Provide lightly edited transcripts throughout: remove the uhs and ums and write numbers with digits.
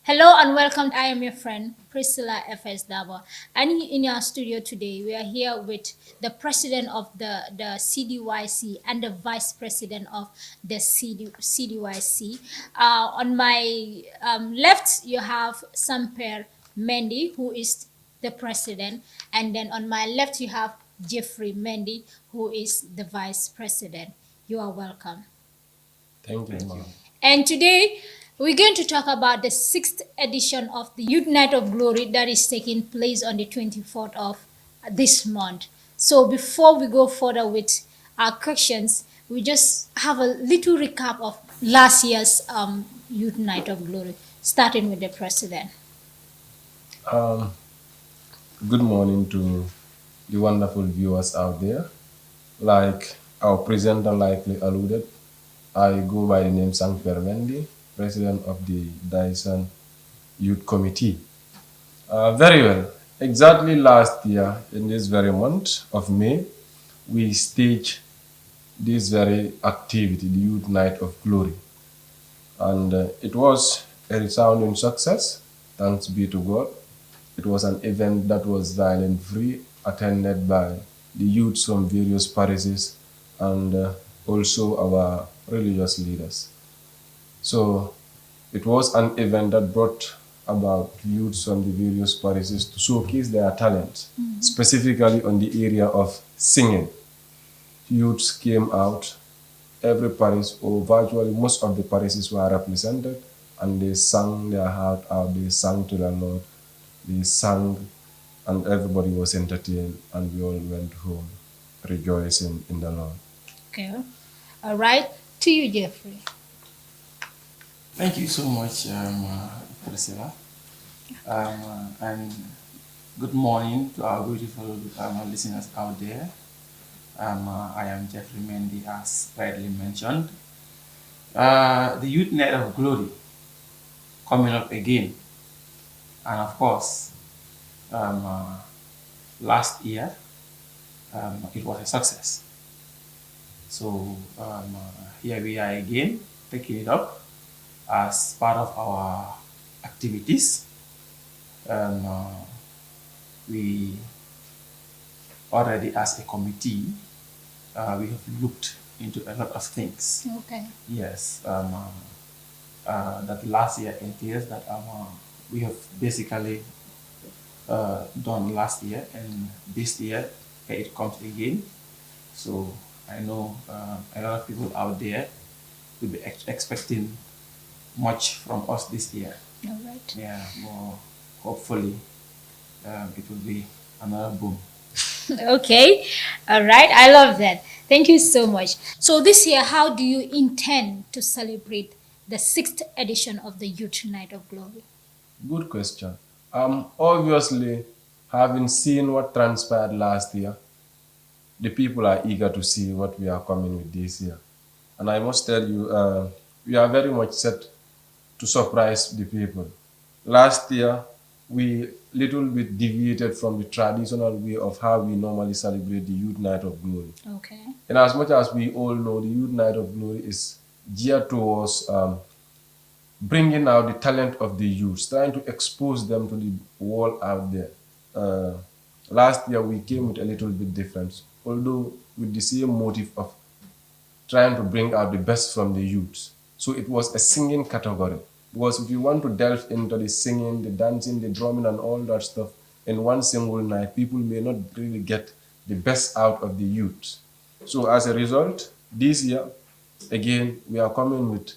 Hello and welcome. I am your friend Priscilla F.S. Dabo. And in our studio today, we are here with the president of the CDYC and the vice president of the CDYC. On my left, you have Samper Mendy, who is the president. And then on my left, you have Jeffrey Mendy, who is the vice president. You are welcome. Thank you, ma'am. And today we're going to talk about the sixth edition of the Youth Night of Glory that is taking place on the 24th of this month. So before we go further with our questions, we just have a little recap of last year's Youth Night of Glory, starting with the president. Um, Good morning to the wonderful viewers out there. Like our presenter likely alluded, I go by the name Sang Pervendi, president of the Diocesan Youth Committee. Very well. Exactly last year, in this very month of May, we staged this very activity, the Youth Night of Glory. And it was a resounding success, thanks be to God. It was an event that was violence free, attended by the youths from various parishes and also our religious leaders. So it was an event that brought about youths from the various parishes to showcase their talents, specifically on the area of singing. Youths came out, every parish or virtually most of the parishes were represented, and they sang their heart out, they sang to the Lord, they sang, and everybody was entertained, and we all went home rejoicing in the Lord. Okay. All right. To you, Jeffrey. Thank you so much, Priscilla. And good morning to our beautiful listeners out there. I am Jeffrey Mendy, as rightly mentioned. The Youth Night of Glory coming up again. And of course, last year, it was a success. So here we are again, taking it up as part of our activities. We already, as a committee, we have looked into a lot of things. Okay. Yes, that last year entails that we have basically done last year, and this year it comes again. So I know a lot of people out there will be expecting much from us this year. All right. Yeah, more hopefully it will be another boom. Okay. All right. I love that. Thank you so much. So this year, how do you intend to celebrate the sixth edition of the Youth Night of Glory? Good question. Obviously, having seen what transpired last year, the people are eager to see what we are coming with this year. And I must tell you, we are very much set to surprise the people. Last year, we little bit deviated from the traditional way of how we normally celebrate the Youth Night of Glory. Okay. And as much as we all know, the Youth Night of Glory is geared towards bringing out the talent of the youths, trying to expose them to the world out there. Uh, Last year, we came with a little bit different, although with the same motive of trying to bring out the best from the youths. So it was a singing category. Because if you want to delve into the singing, the dancing, the drumming, and all that stuff in one single night, people may not really get the best out of the youth. So as a result, this year, again, we are coming with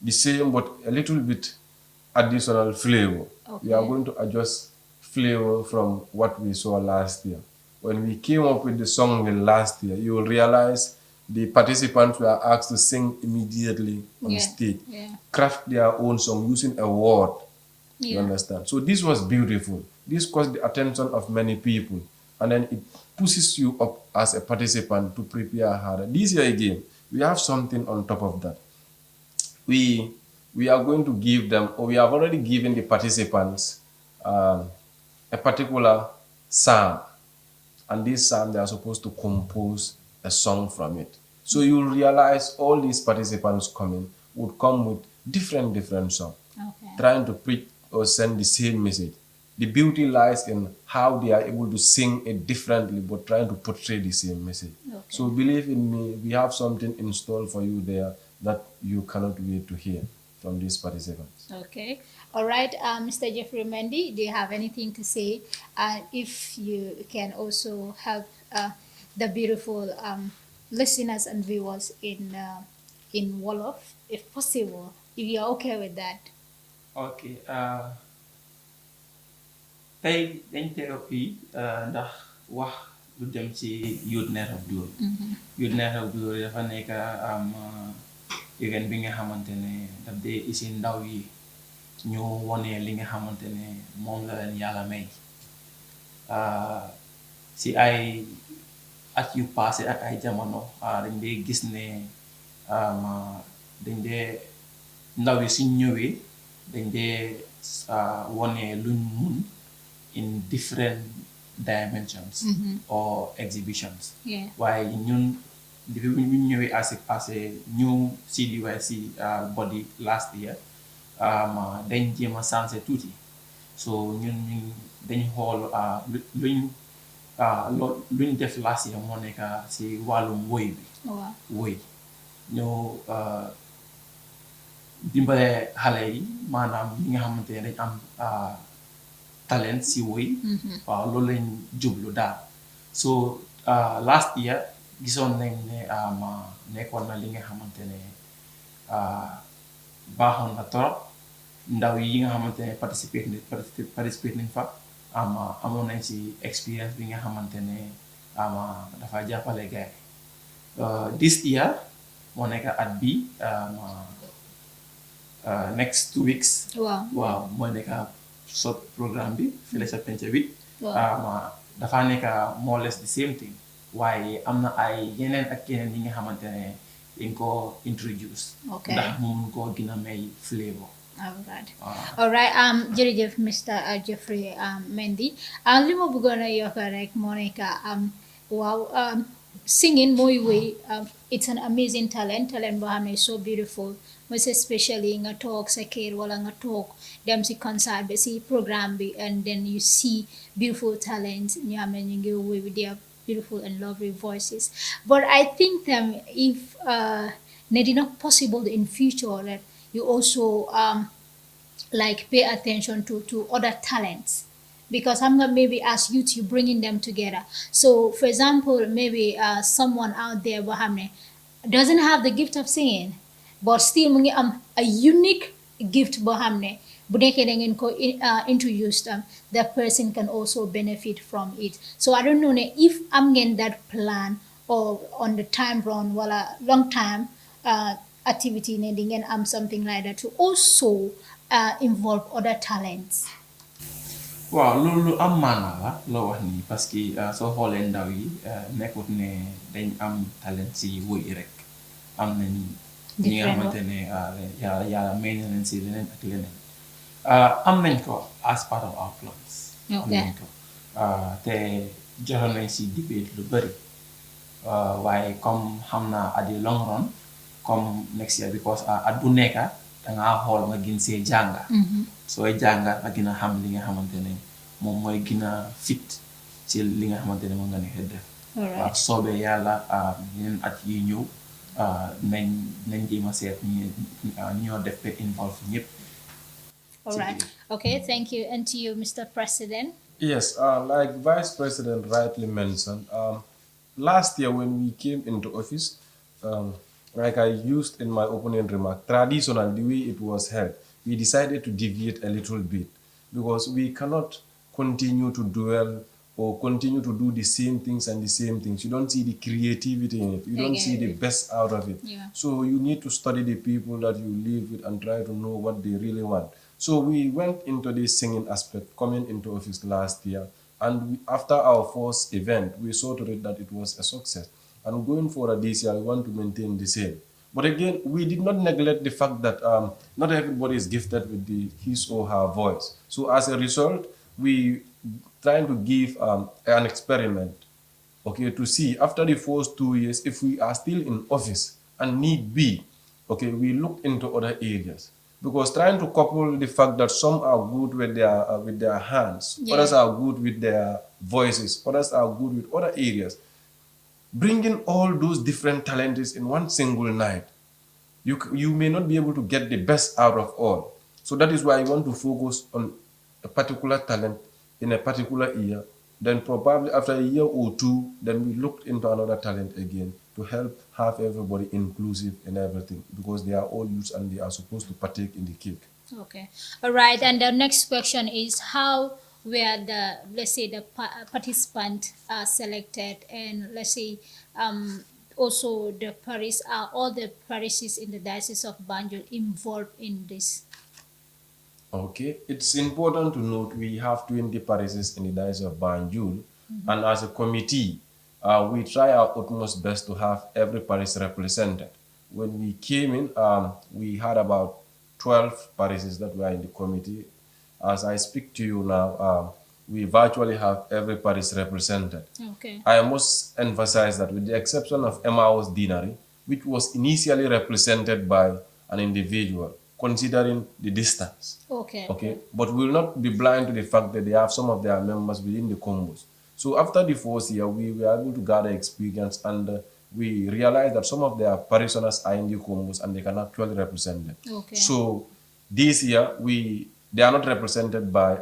the same but a little bit additional flavor. We are Okay. going to adjust flavor from what we saw last year. When we came up with the song last year, you will realize the participants were asked to sing immediately on Yeah. stage, Yeah. craft their own song using a word. You Yeah. understand? So this was beautiful. This caught the attention of many people, and then it pushes you up as a participant to prepare harder. This year again, we have something on top of that. We we are going to give them, or we have already given the participants a particular psalm, and this psalm they are supposed to compose a song from it. So you realize all these participants coming would come with different songs, Okay. trying to preach or send the same message. The beauty lies in how they are able to sing it differently, but trying to portray the same message. Okay. So believe in me, we have something installed for you there that you cannot wait to hear from these participants. Okay. All right. Mr. Jeffrey Mendy, do you have anything to say? If you can also help the beautiful listeners and viewers in Wolof, if possible, if you're okay with that. Okay. Tey dañ teew fii ndax wax lu dem ci Youth Night of Glory. Youth Night of Glory dafa nekk am event bi nga xamante ne daf dee isi ndaw yi ñu wone li nga xamante ne moom la leen yàlla may si ay at yu passé ak ay jamono dañ dee gis ne dañ dee ndaw yi suñ ñëwee dañ dee wone luñ mun in different dimensions or exhibitions. Yeah. Waaye ñun depuis bu ñu ñëwee as a new CDYC body last year dañ jéem a sensé tuuti so ñun dañ xool luñ def last year moo nekk si wàllum woy bi. Wow. woy ñëw dimbale xale yi maanaam ñi nga xamante ne dañ am talent si woy waaw loolu lañ jublu daal so last year gisoon nañ ne nekkoon na li nga xamante ne baaxoon na torop ndaw yi nga xamante ne participate nañ fa amoon nañ si experience bi nga xamante ne dafa jàppale gaay this year moo nekk at bi next 2 weeks Wow. waaw moo nekk sot programme bi fële sa penc bi Wow. dafa nekk more or less the same thing waaye am na ay yeneen ak yeneen yi nga xamante ne dañ ko introduce Okay. ndax mu mun koo gën a may flavor. All right. Wow. All right. Jërëjëf Mr. Jeffrey Mendy. Li ma bëggoon a yokk rek moo nekk waaw singing mooy wéy it's an amazing talent boo xam ne so beautiful most especially nga toog sa kër wala nga toog dem si concert bi si programme bi and then you see beautiful talent ñu xam ne ñu ngi wéy with their beautiful and lovely voices but I think if ne dina possible in future that you also like pay attention to other talents because I'm not maybe as youth you bringing them together so for example maybe someone out there boo xam ne doesn't have the gift of singing but still mu ngi am a unique gift boo xam ne bu nekkee da ngeen ko introduce that person can also benefit from it so I don't know ne if am ngeen that plan or on the time run wala long time activity ne di ngeen am something like that to also involve other talents. waaw loolu am maanaa la loo wax nii parce que soo xoolee ndaw yi nekkut ne dañ am talent si woy rek am nañ ñi nga xamante ne yàlla may na leen si leneen ak leneen am nañ ko as part of our plans am nañ ko te joxoon nañ si debate lu bëri waaye comme xam naa at the long run comme next year because at bu nekka dangaa xool nga gën see jànga sooy jànga nga gën a xam li nga xamante ne moom mooy gën a fit ci li nga xamante ne moom nga nekk def waaw soobee yàlla yeneen at yi ñëw nañ jéem a seet ñoo def ba involve ñëpp. All right. Okay, thank you. And to you, Mr. President. Yes, like Vice President rightly mentioned, last year when we came into office, like I used in my opening remark, traditional, the way it was held, we decided to deviate a little bit because we cannot continue to dwell or continue to do the same things and the same things. You don't see the creativity in it. You don't see the best out of it. Yeah. So you need to study the people that you live with and try to know what they really want. So we went into this singing aspect coming into office last year. And after our first event, we saw to it that it was a success. And going forward this year, we want to maintain the same. But again, we did not neglect the fact that not everybody is gifted with his or her voice. So as a result, we trying to give an experiment, okay, to see after the first 2 years, if we are still in office and need be, okay, we look into other areas. because trying to couple the fact that some are good with their hands, Yeah. others are good with their voices, others are good with other areas. Bringing all those different talents in one single night, you may not be able to get the best out of all. So that is why you want to focus on a particular talent in a particular year. Then probably after a year or two, then we looked into another talent again to help have everybody inclusive in everything, because they are all youths and they are supposed to partake in the cake. Okay. All right. And the next question is how were the, let's say, the participant selected, and let's say also the parish, are all the parishes in the Diocese of Banjul involved in this? Okay, it's important to note we have 20 parishes in the Diocese of Banjul, and as a committee, we try our utmost best to have every parish represented. When we came in, we had about 12 parishes that were in the committee. As I speak to you now, we virtually have every parish represented. Okay. I must emphasize that with the exception of Emmaus Deanery, which was initially represented by an individual, considering the distance. Okay. Okay, but we will not be blind to the fact that they have some of their members within the combos. So after the fourth year, we were able to gather experience, and we realized that some of their parishioners are in the combos and they can actually represent them. Okay. So this year, they are not represented by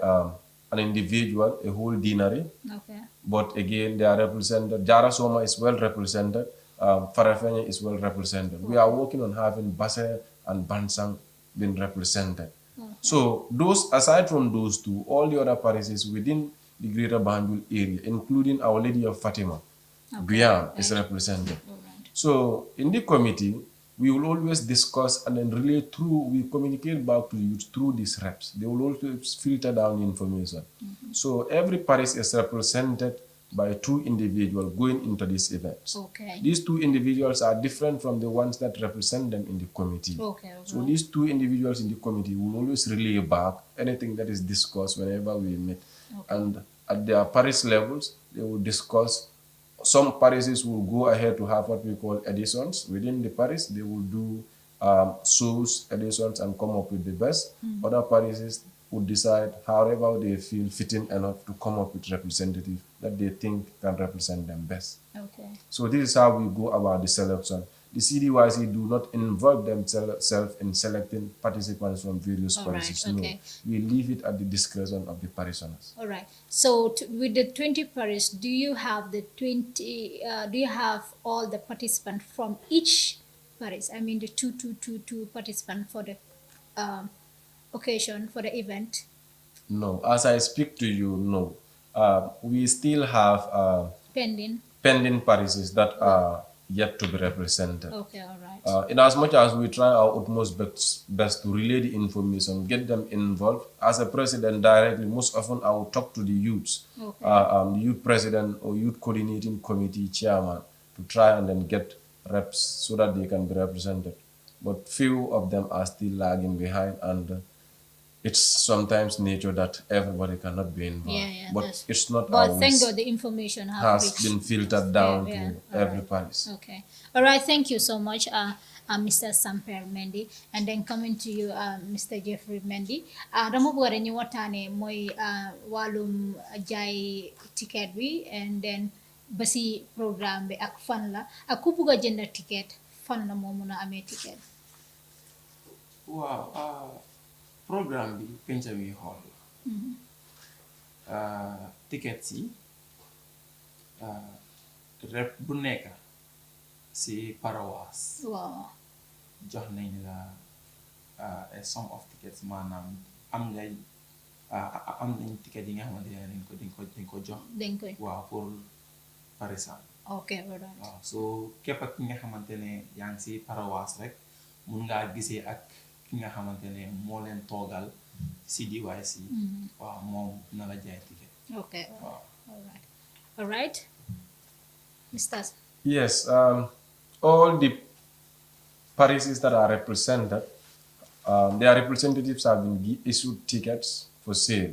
an individual, a whole deanery, Okay. but again, they are represented. Jara Soma is well represented. Farafenye is well represented. We are working on having Basse and Bansang been represented. Okay. So those, aside from those two, all the other parishes within the Greater Banjul area, including Our Lady of Fatima, Guyam is represented. All right. So in the committee, we will always discuss and then relay through, we communicate back to the youth through these reps. They will always filter down the information. So every parish is represented by 2 individuals going into these events. Okay. These 2 individuals are different from the ones that represent them in the committee. Okay. So these 2 individuals in the committee will always relay back anything that is discussed whenever we meet. Okay. And at their parish levels, they will discuss. Some parishes will go ahead to have what we call editions. Within the parish, they will do shows, editions, and come up with the best. Other parishes would decide however they feel fitting enough to come up with representatives that they think can represent them best. Okay. So this is how we go about the selection. The CDYC do not involve themselves in selecting participants from various All right, parishes. okay. No, we leave it at the discretion of the parishioners. All right. So with the 20 parish, do you have the 20? Do you have all the participants from each parish? I mean, the two participants for the occasion, for the event. No, as I speak to you, no. We still have Pending. pending parishes that are yet to be represented. Okay. All right. In as much as we try our utmost best to relay the information, get them involved, as a president directly, most often I will talk to the youths, Okay. the youth president or youth coordinating committee chairman, to try and then get reps so that they can be represented. But few of them are still lagging behind, and it's sometimes nature that everybody cannot be involved. Yeah, but that's- it's not But always thank God the information has reached. been filtered down Yeah, to all every right. parish. Okay. All right. Thank you so much, Mr. Samper Mendy. And then coming to you, Mr. Jeffrey Mendy. Dama bëgg rek ñu waxtaanee mooy wàllum jaay ticket bi, and then ba si programme bi ak fan la ak ku bëgg a jënd ticket fan la moo mun a amee ticket. Waaw, programme bi penca mi xool la. Tickets yi rep bu nekk si paroisse Waaw. jox nañ la a sum of tickets, maanaam am nañ ticket yi nga xamante ne dañ ko jox dañ koy. waaw pour parisien. Ok. All right. waaw so képp ak ki nga xamante ne yaa ngi si paroisse rek mun ngaa gisee ak ki nga xamante ne moo leen toogal CDYC. waaw moom na la jaay ticket. Okay. waaw. All right. All right. Mr. Yes, all the parishes that are represented, their representatives have been issued tickets for sale.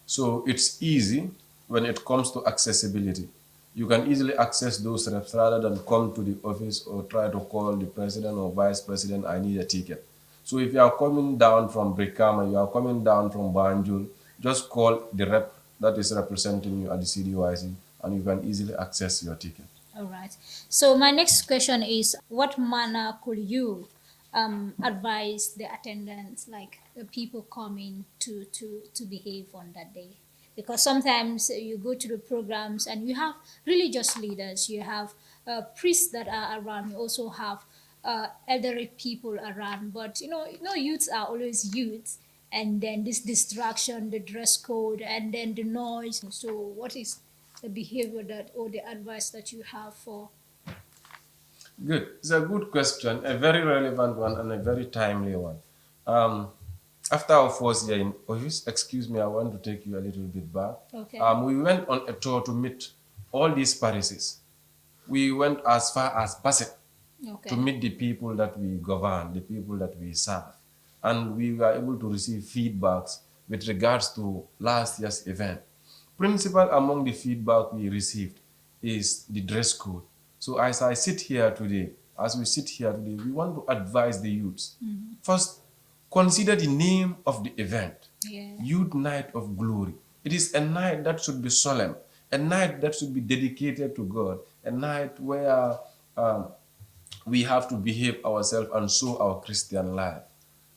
So it's easy when it comes to accessibility. You can easily access those reps rather than come to the office or try to call the president or vice president, I need a ticket. So if you are coming down from Brikama, you are coming down from Banjul, just call the rep that is representing you at the CDYC and you can easily access your ticket. All right. So my next question is, what manner could you advise the attendants, like the people coming to behave on that day? Because sometimes you go to the programs and you have religious leaders, you have priests that are around, you also have elderly people around, but youths are always youths, and then this distraction, the dress code, and then the noise. So what is the behavior that or the advice that you have for? Good. It's a good question, a very relevant one and a very timely one. Um, After our first year in office, excuse me, I want to take you a little bit back. Okay. We went on a tour to meet all these parishes. We went as far as Basse to Okay. meet the people that we govern, the people that we serve. And we were able to receive feedbacks with regards to last year's event. Principal among the feedback we received is the dress code. So as I sit here today, as we sit here today, we want to advise the youths. First, consider the name of the event. Yeah. Youth Night of Glory. It is a night that should be solemn, a night that should be dedicated to God, a night where um, we have to behave ourselves and show our Christian life.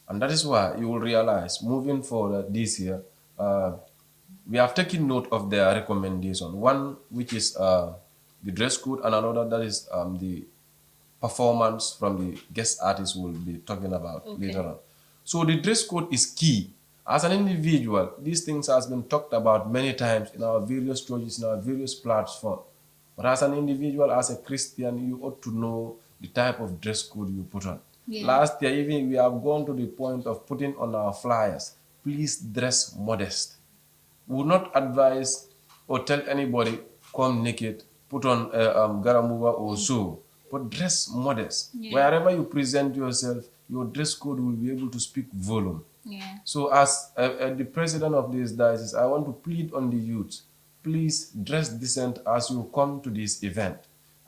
And that is why you will realize moving forward this year, we have taken note of their recommendation. One, which is the dress code, and another that is the performance from the guest artist we'll be talking about Okay. later on. So the dress code is key. As an individual, these things has been talked about many times in our various churches, in our various platforms. But as an individual, as a Christian, you ought to know the type of dress code you put on. Yeah. Last year, even we have gone to the point of putting on our flyers, please dress modest. We would not advise or tell anybody, come naked, put on garamuba or so, but dress modest. Yeah. Wherever you present yourself, your dress code will be able to speak volume. Yeah. So as the president of this diocese, I want to plead on the youth, please dress decent as you come to this event.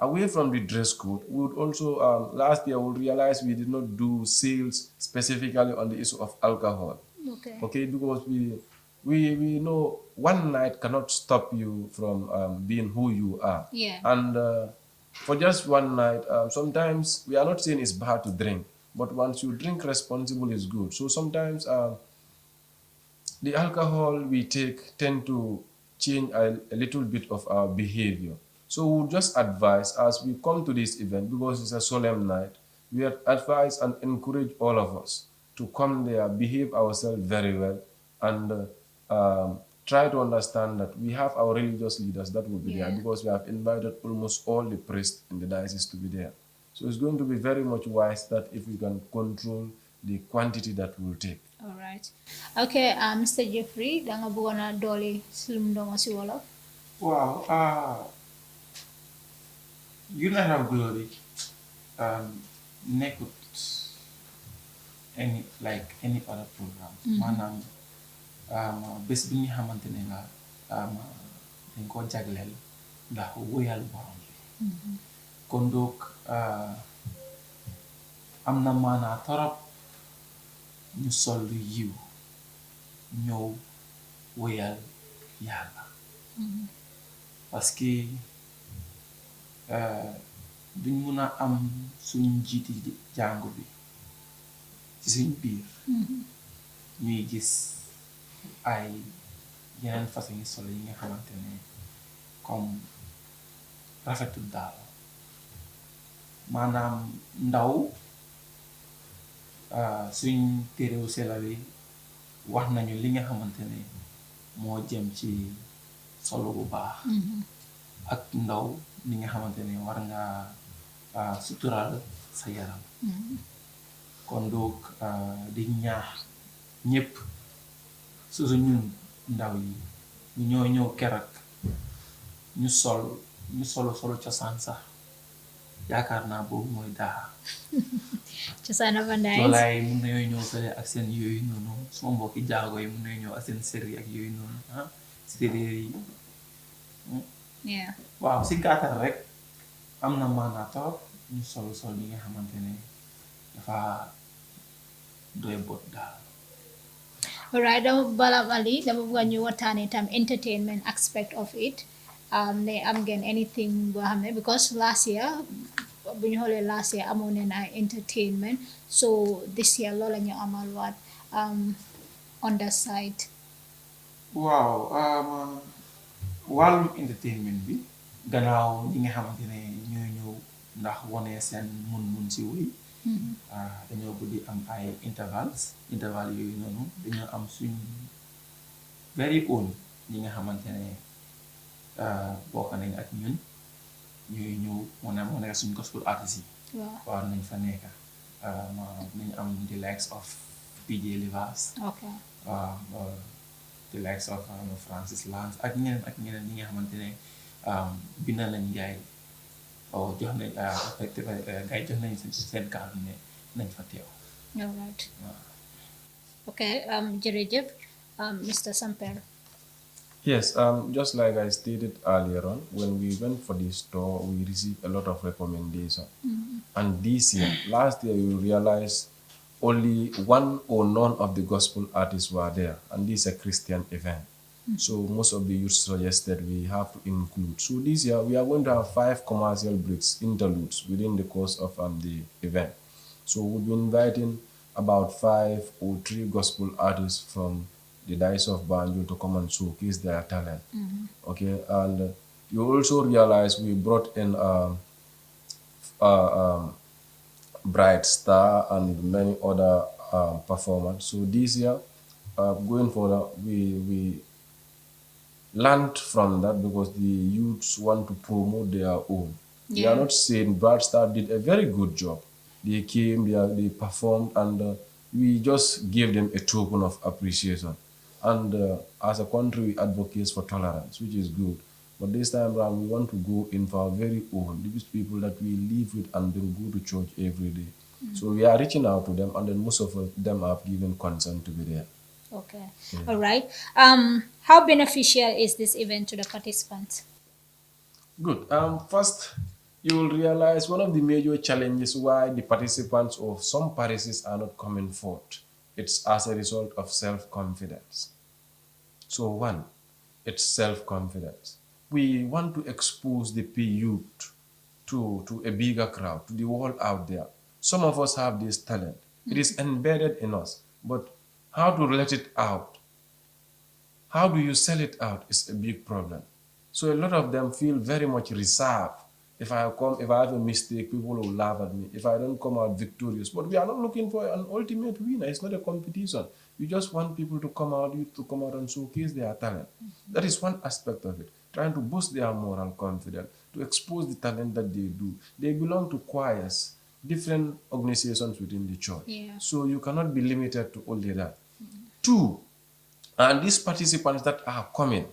Away from the dress code, we would also, last year we realized we did not do sales specifically on the issue of alcohol. Okay. Okay, because we know one night cannot stop you from being who you are. Yeah. And for just one night, sometimes we are not saying it's bad to drink, but once you drink responsible is good. So sometimes the alcohol we take tend to change a little bit of our behavior. So we'll just advise as we come to this event, because it's a solemn night, we advise and encourage all of us to come there, behave ourselves very well, and try to understand that we have our religious leaders that will be there, Yeah. because we have invited almost all the priests in the diocese to be there. So it's going to be very much wise that if we can control the quantity that we'll take. All right. Okay, Mr. Jeffrey, danga bugona doli silum doma si wolof. Wow. United of Glory nekkut any other program. maanaam bés bi nga xamante ne la dañ ko jagleel ndax wóyal borom bi. kon donc am na maanaa torop ñu sol lu yiw ñëw wóyal yàlla. parce que duñ mun a am suñ njiiti jàngu bi ci suñ biir ñuy gis ay yeneen façon yi solo yi nga xamante ne comme rafetul daal maanaam ndaw suñ téerewu selal yi wax nañu li nga xamante ne moo jëm ci solo bu baax ak ndaw li nga xamante ne war nga suturaal sa yaram. kon donc di ñaax ñëpp surtout ñun ndaw yi ñu ñoo ñëw keroog ñu solo cosaan sax yaakaar naa boobu mooy daaxa. Cosaan dafa nice. joolaay yi mun nañoo ñëw fële ak seen yooyu noonu, suma mbokki jaago yi mun nañoo ñëw ak seen séri ak yooyu noonu séeréer yi. Yeah. waaw si gàttal rek am na maanaa torop ñu sol yi nga xamante ne dafa doy bot daal. Alright, dama bala Ali dama bëgg ñu waxtaanee tam entertainment aspect of it. Ne am ngeen anything boo xam ne because last year bu ñu xoolee last year amoon nañ ay entertainment so this year loolu la ñu amal waat on the side. waaw wàllum entertainment bi gannaaw ñi nga xamante ne ñoo ñëw ndax wane seen mun-mun si wéy dañoo bëgg di am ay intervalle yooyu noonu dañoo am suñ very own ñi nga xamante ne bokk nañ ak ñun ñooy ñëw mu nekk suñ gospel artist yi war nañ fa nekk nañ am the likes of PJ Livas the likes of Francis Lance ak ñeneen ñi nga xamante ne bind nañ gaay jox nañ gaay jox nañ seen kàddu ne nañ fa teew. All right. Okay, jërëjëf Mr. Samper. Yes, just like I stated earlier on, when we went for this tour, we received a lot of recommendations. And this year, last year, we realized only one or none of the gospel artists were there, and this is a Christian event. So most of the youth suggested we have to include. So this year, we are going to have 5 commercial breaks, interludes, within the course of the event. So we'll be inviting about 5 or 3 gospel artists from the Diocese of Banjul to come and showcase their talent. Okay, and you also realize we brought in Bright Star and many other performers. So this year, going forward, we learned from that because the youths want to promote their own. They are not saying Bright Star did a very good job. They came, they performed, and we just gave them a token of appreciation. And as a country, we advocate for tolerance, which is good. But this time around, we want to go in for our very own, these people that we live with and then go to church every day. So we are reaching out to them, and then most of them have given consent to be there. Okay. All right. How beneficial is this event to the participants? Good. First, you will realize one of the major challenges why the participants of some parishes are not coming forth. It's as a result of self-confidence. So one, it's self-confidence. We want to expose the youth to a bigger crowd, to the world out there. Some of us have this talent. It is embedded in us, but how to let it out? How do you sell it out is a big problem. So a lot of them feel very much reserved. If I have a mistake, people will laugh at me. If I don't come out victorious. But we are not looking for an ultimate winner. It's not a competition. We just want people to come out, youth to come out and showcase their talent. That is one aspect of it. Trying to boost their moral confidence, to expose the talent that they do. They belong to choirs, different organizations within the church. So you cannot be limited to only that. Two, and these participants that are coming,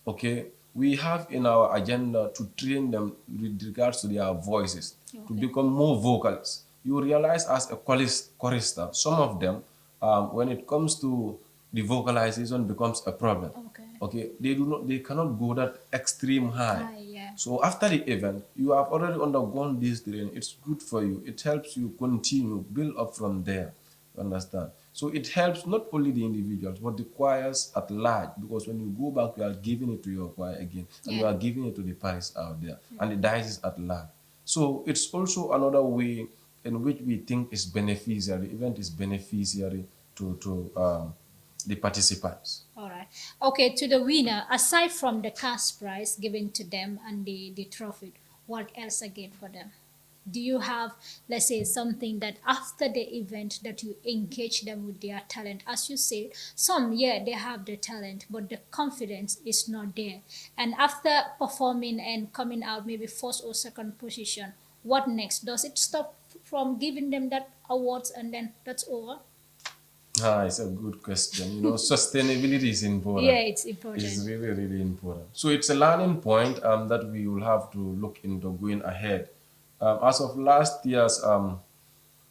okay, we have in our agenda to train them with regards to their voices, to become more vocalists. You realize as a chorister, some of them, when it comes to the vocalization becomes a problem. Okay, they cannot go that extreme high. So after the event, you have already undergone this training. It's good for you. It helps you continue, build up from there. You understand? So it helps not only the individuals, but the choirs at large, because when you go back, you are giving it to your choir again, and you are giving it to the parish out there, and the diocese at large. So it's also another way in which we think is beneficiary. The event is beneficiary to the participants. All right. Okay, to the winner, aside from the cash prize given to them and the trophy, what else again for them? Do you have, let's say, something that after the event that you engage them with their talent? As you said, some, they have the talent, but the confidence is not there. And after performing and coming out maybe first or second position, what next? Does it stop from giving them that awards and then that's over? It's a good question. Sustainability is important. Yeah, it's important. It's really, really important. So it's a learning point that we will have to look into going ahead. As of last year's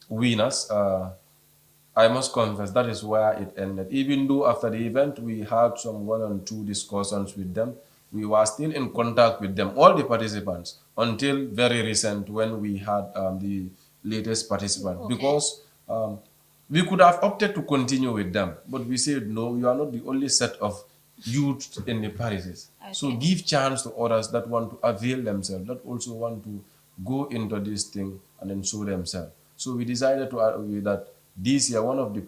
winners, I must confess that is where it ended. Even though after the event we had some 1 and 2 discussions with them, we were still in contact with them, all the participants, until very recent when we had the latest participant. Because We could have opted to continue with them, but we said no, you are not the only set of youth in the parishes. So Okay. give chance to others that want to avail themselves, that also want to go into this thing and then show themselves. So we decided to that this year, one of the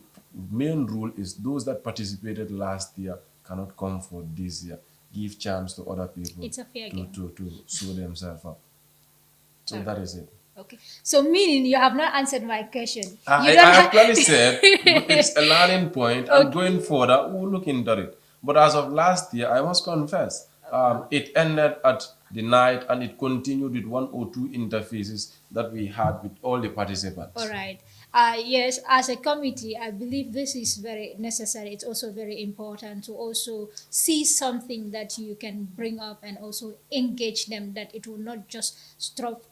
main rule is those that participated last year cannot come for this year. Give chance to other people It's a fair game. to show themselves up. So Alright. that is it. Okay. So meaning you have not answered my question. You I don't have actually said it's a learning point, and Okay. going further, we'll look into it. But as of last year, I must confess, it ended at the night and it continued with one or two interfaces that we had with all the participants. All right. Yes, as a committee, I believe this is very necessary. It's also very important to also see something that you can bring up and also engage them, that it will not just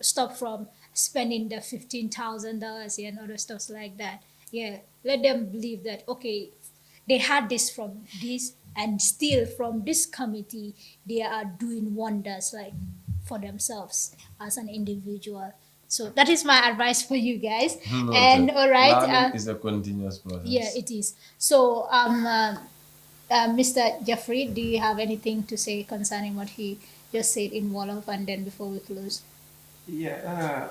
stop from spending the $15,000 and other stuff like that. Yeah, let them believe that, okay, they had this from this, and still from this committee, they are doing wonders like for themselves as an individual. So that is my advice for you guys. And Noted. all right, Learning is a continuous process. yeah, it is. So, Mr. Jeffrey, do you have anything to say concerning what he just said in Wolof, and then before we close? Yeah,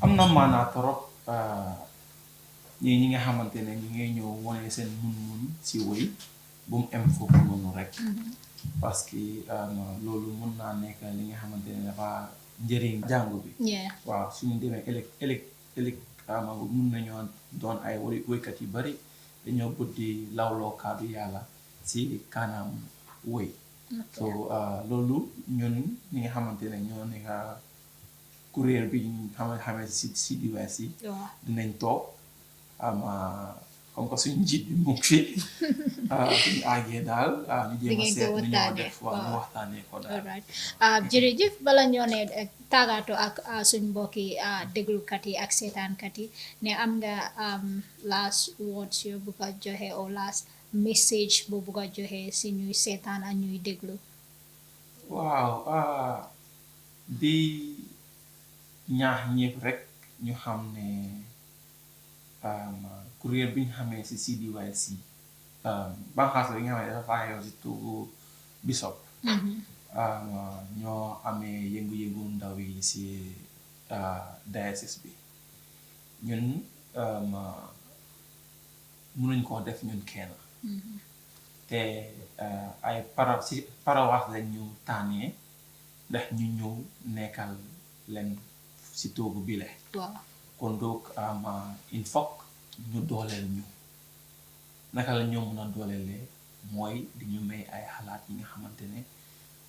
am na maanaa torop ñi nga xamante ne ñi ngay ñëw wane seen mun-mun si woy bu mu em foofu noonu rek parce que loolu mun naa nekk li nga xamante ne dafa njëriñ jàngu bi Yeah. waaw suñu demee ëllëg mun nañoo doon ay woykat yu bari dañoo buddi lawloo kaddu yàlla si kanam woy so loolu ñun ñi nga xamante ne ñoo nekk kuréel bi ñu xamee si CDYC Yeah. dinañ toog comme que suñu njiit bi mu ngi fi suñu àggee daal ñu jéem a seet ni ñoo def waaw ñu waxtaanee ko daal. All right. Jërëjëf bala ñoo ne tàggatoo ak suñ mbokki déglukat yi ak seetaankat yi ne am nga last words yoo bugg a joxe or last message boo bugg a joxe si ñuy seetaan ak ñuy déglu. waaw di ñaax ñëpp rek ñu xam ne kuréel bi ñu xamee si CDYC banxaas bi nga xam ne dafa faa si tuugu Bishop ñoo amee yëngu-yëngu ndaw yi si diocèse bi ñun mënuñ koo def ñun kenn te ay parawaas lañ ñu tànnee ndax ñu ñëw nekkal leen si toogu bi le waaw kon donc il faut ñu dooleel ñu naka la ñoo mën a dooleelee mooy di ñu may ay xalaat yi nga xamante ne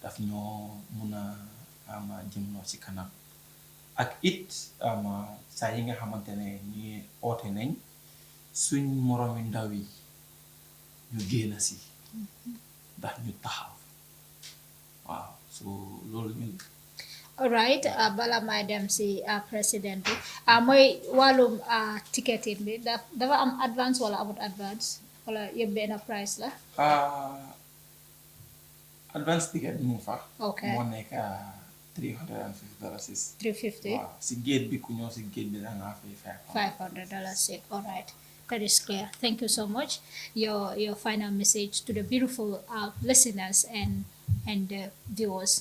daf ñoo mun a jëmloo ci kanam ak it saa yi nga xamante ne ñu oote nañ suñ moroomi ndaw yi ñu génn si ndax ñu taxaw waaw so loolu ñu all right bala may dem si président bi mooy wàllum ticketing bi dafa am advance wala amut advance wala yëpp benn price la. advance ticket bi mu fa. ok moo nekk $350. 350. waaw si gate bi ku ñëw si gate bi da ngaa fay $500. All right. That is clear. Thank you so much. Your final message to the beautiful listeners and the viewers.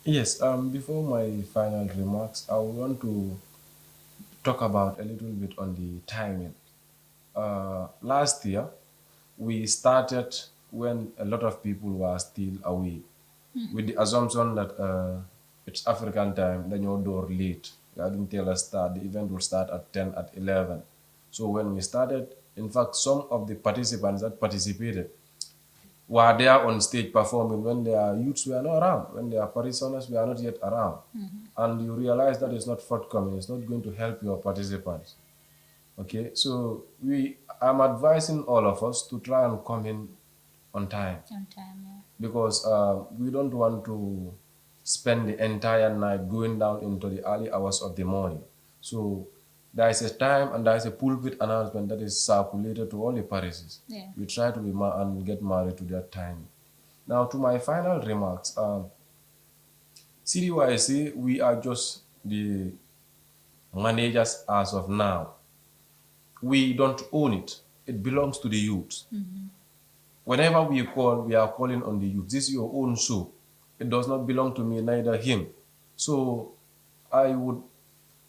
Yes, before my final remarks, I want to talk about a little bit on the timing. Last year, we started when a lot of people were still away, with the assumption that it's African time, then your door late. I didn't tell us that the event will start at 10, at 11. So when we started, in fact, some of the participants that participated were there on stage performing when their youths were not around, when their parishioners were not yet around. And you realize that is not forthcoming, it's not going to help your participants. Okay, so I'm advising all of us to try and come in on time, Yeah. because we don't want to spend the entire night going down into the early hours of the morning. So there is a time and there is a pulpit announcement that is circulated to all the parishes. Yeah. We try to be and get married to that time. Now, to my final remarks, CDYC, we are just the managers as of now. we don't own it. It belongs to the youth. Whenever we call, we are calling on the youth. This is your own show. It does not belong to me, neither him. So I would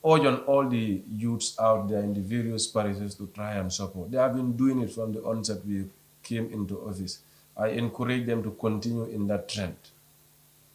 urge on all the youths out there in the various parishes to try and support. They have been doing it from the onset we came into office. I encourage them to continue in that trend.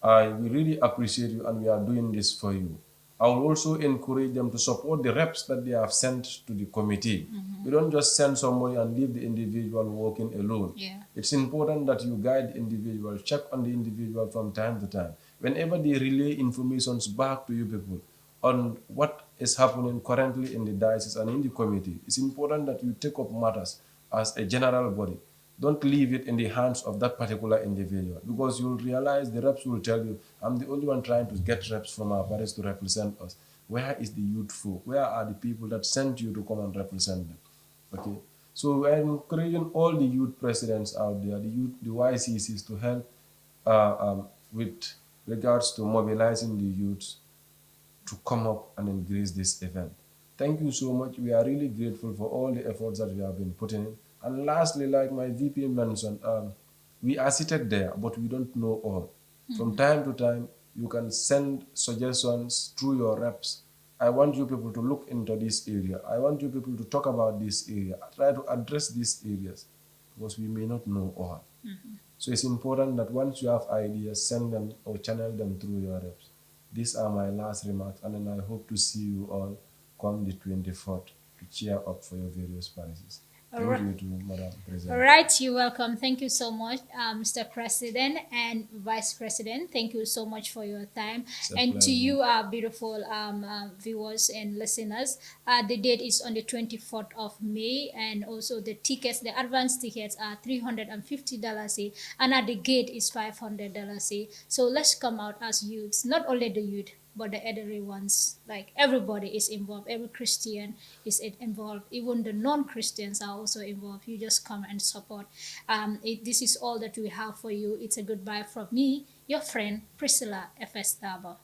We really appreciate you and we are doing this for you. I will also encourage them to support the reps that they have sent to the committee. We don't just send somebody and leave the individual working alone. Yeah. It's important that you guide the individual, check on the individual from time to time. Whenever they relay informations back to you people on what is happening currently in the diocese and in the committee, it's important that you take up matters as a general body. Don't leave it in the hands of that particular individual, because you'll realize the reps will tell you, I'm the only one trying to get reps from our parish to represent us. Where is the youth folk? Where are the people that sent you to come and represent them? Okay. So we're encouraging all the youth presidents out there, the YCCs, to help with regards to mobilizing the youths to come up and embrace this event. Thank you so much. We are really grateful for all the efforts that we have been putting in. And lastly, like my VP mentioned, we are seated there, but we don't know all. From time to time, you can send suggestions through your reps. I want you people to look into this area. I want you people to talk about this area. Try to address these areas, because we may not know all. So it's important that once you have ideas, send them or channel them through your reps. These are my last remarks, and then I hope to see you all come the 24th to cheer up for your various parishes. Thank you to Madam President. All right, you're welcome. Thank you so much, Mr. President and Vice President. Thank you so much for your time. It's a And to pleasure. you, our beautiful viewers and listeners, the date is on the 24th of May, and also the tickets, the advance tickets are $350, and at the gate is $500. So let's come out as youths, not only the youth, but the elderly ones. Like everybody is involved, every Christian is involved, even the non-Christians are also involved. You just come and support. This is all that we have for you. It's a goodbye from me, your friend Priscilla F.S. Dabo.